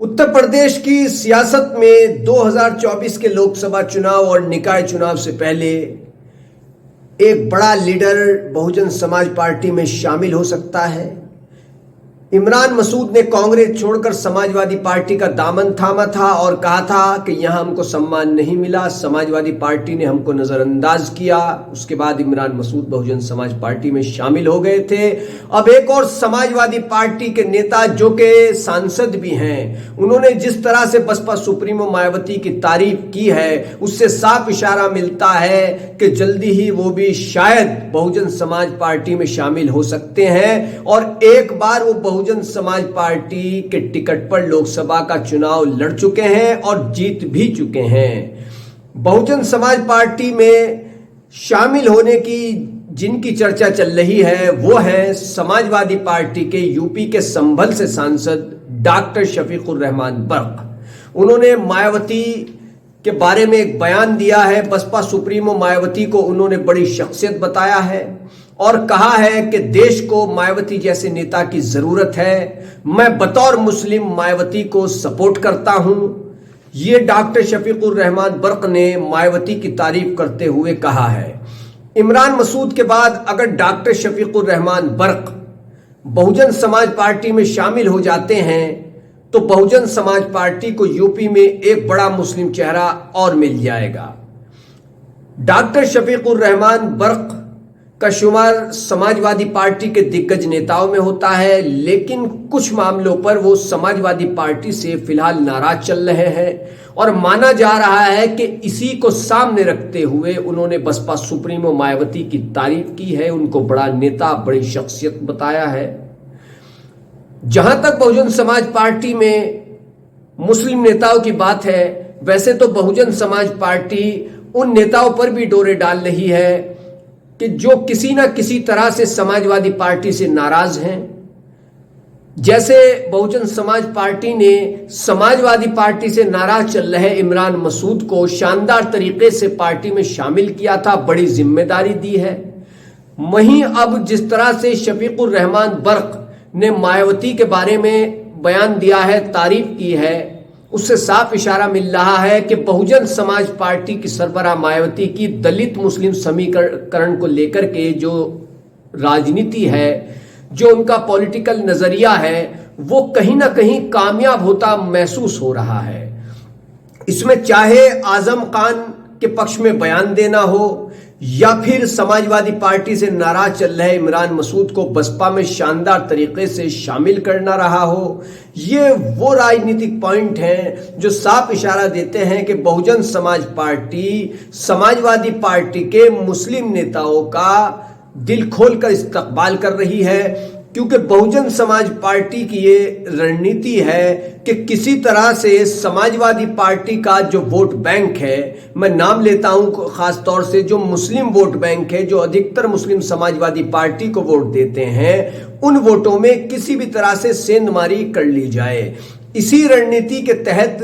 उत्तर प्रदेश की सियासत में 2024 के लोकसभा चुनाव और निकाय चुनाव से पहले एक बड़ा लीडर बहुजन समाज पार्टी में शामिल हो सकता है। इमरान मसूद ने कांग्रेस छोड़कर समाजवादी पार्टी का दामन थामा था और कहा था कि यहां हमको सम्मान नहीं मिला, समाजवादी पार्टी ने हमको नजरअंदाज किया। उसके बाद इमरान मसूद बहुजन समाज पार्टी में शामिल हो गए थे। अब एक और समाजवादी पार्टी के नेता जो कि सांसद भी हैं, उन्होंने जिस तरह से बसपा सुप्रीमो मायावती की तारीफ की है, उससे साफ इशारा मिलता है कि जल्दी ही वो भी शायद बहुजन समाज पार्टी में शामिल हो सकते हैं और एक बार वो बहुजन समाज पार्टी के टिकट पर लोकसभा का चुनाव लड़ चुके हैं और जीत भी चुके हैं। बहुजन समाज पार्टी में शामिल होने की जिनकी चर्चा चल रही है वो है समाजवादी पार्टी के यूपी के संभल से सांसद डॉक्टर शफीकुर रहमान बर्क। उन्होंने मायावती के बारे में एक बयान दिया है। बसपा सुप्रीमो मायावती को उन्होंने बड़ी शख्सियत बताया है और कहा है कि देश को मायावती जैसे नेता की जरूरत है। मैं बतौर मुस्लिम मायावती को सपोर्ट करता हूं। ये डॉक्टर शफीकुर रहमान बर्क ने मायावती की तारीफ करते हुए कहा है। इमरान मसूद के बाद अगर डॉक्टर शफीकुर रहमान बर्क बहुजन समाज पार्टी में शामिल हो जाते हैं तो बहुजन समाज पार्टी को यूपी में एक बड़ा मुस्लिम चेहरा और मिल जाएगा। डॉक्टर शफीकुर रहमान बर्क का शुमार समाजवादी पार्टी के दिग्गज नेताओं में होता है, लेकिन कुछ मामलों पर वो समाजवादी पार्टी से फिलहाल नाराज चल रहे हैं और माना जा रहा है कि इसी को सामने रखते हुए उन्होंने बसपा सुप्रीमो मायावती की तारीफ की है, उनको बड़ा नेता, बड़ी शख्सियत बताया है। जहां तक बहुजन समाज पार्टी में मुस्लिम नेताओं की बात है, वैसे तो बहुजन समाज पार्टी उन नेताओं पर भी डोरे डाल रही है कि जो किसी ना किसी तरह से समाजवादी पार्टी से नाराज हैं। जैसे बहुजन समाज पार्टी ने समाजवादी पार्टी से नाराज चल रहे इमरान मसूद को शानदार तरीके से पार्टी में शामिल किया था, बड़ी जिम्मेदारी दी है। वहीं अब जिस तरह से शफीकुर रहमान बर्क ने मायावती के बारे में बयान दिया है, तारीफ की है, उससे साफ इशारा मिल रहा है कि बहुजन समाज पार्टी की सरबराह मायावती की दलित मुस्लिम समीकरण को लेकर के जो राजनीति है, जो उनका पॉलिटिकल नजरिया है, वो कहीं ना कहीं कामयाब होता महसूस हो रहा है। इसमें चाहे आजम खान के पक्ष में बयान देना हो या फिर समाजवादी पार्टी से नाराज चल रहे इमरान मसूद को बसपा में शानदार तरीके से शामिल करना रहा हो, ये वो राजनीतिक पॉइंट हैं जो साफ इशारा देते हैं कि बहुजन समाज पार्टी समाजवादी पार्टी के मुस्लिम नेताओं का दिल खोलकर इस्तकबाल कर रही है। क्योंकि बहुजन समाज पार्टी की ये रणनीति है कि किसी तरह से समाजवादी पार्टी का जो वोट बैंक है, मैं नाम लेता हूं खास तौर से जो मुस्लिम वोट बैंक है, जो अधिकतर मुस्लिम समाजवादी पार्टी को वोट देते हैं, उन वोटों में किसी भी तरह से सेंधमारी कर ली जाए। इसी रणनीति के तहत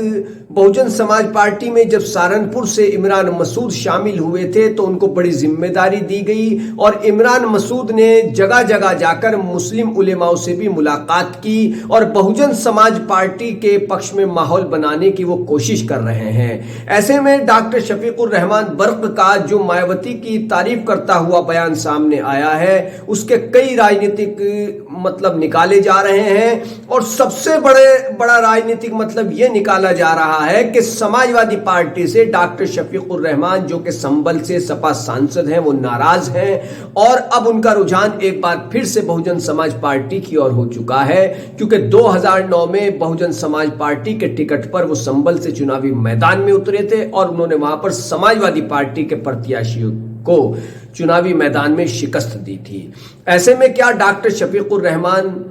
बहुजन समाज पार्टी में जब सहारनपुर से इमरान मसूद शामिल हुए थे तो उनको बड़ी जिम्मेदारी दी गई और इमरान मसूद ने जगह जगह जाकर मुस्लिम उलेमाओं से भी मुलाकात की और बहुजन समाज पार्टी के पक्ष में माहौल बनाने की वो कोशिश कर रहे हैं। ऐसे में डॉक्टर शफीकुर रहमान बर्क का जो मायावती की तारीफ करता हुआ बयान सामने आया है, उसके कई राजनीतिक मतलब निकाले जा रहे हैं और सबसे बड़ा राजनीतिक मतलब यह निकाला जा रहा है कि समाजवादी पार्टी से डॉक्टर शफीकुर रहमान जो कि संभल से सपा सांसद हैं, वो नाराज हैं और अब उनका रुझान एक बार फिर से बहुजन समाज पार्टी की ओर हो चुका है। क्योंकि 2009 में बहुजन समाज पार्टी के टिकट पर वो संभल से चुनावी मैदान में उतरे थे और उन्होंने वहां पर समाजवादी पार्टी के प्रत्याशियों को चुनावी मैदान में शिकस्त दी थी। ऐसे में क्या डॉक्टर शफीकुर रहमान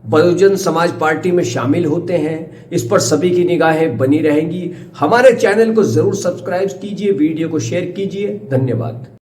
बहुजन समाज पार्टी में शामिल होते हैं? इस पर सभी की निगाहें बनी रहेंगी। हमारे चैनल को जरूर सब्सक्राइब कीजिए, वीडियो को शेयर कीजिए। धन्यवाद।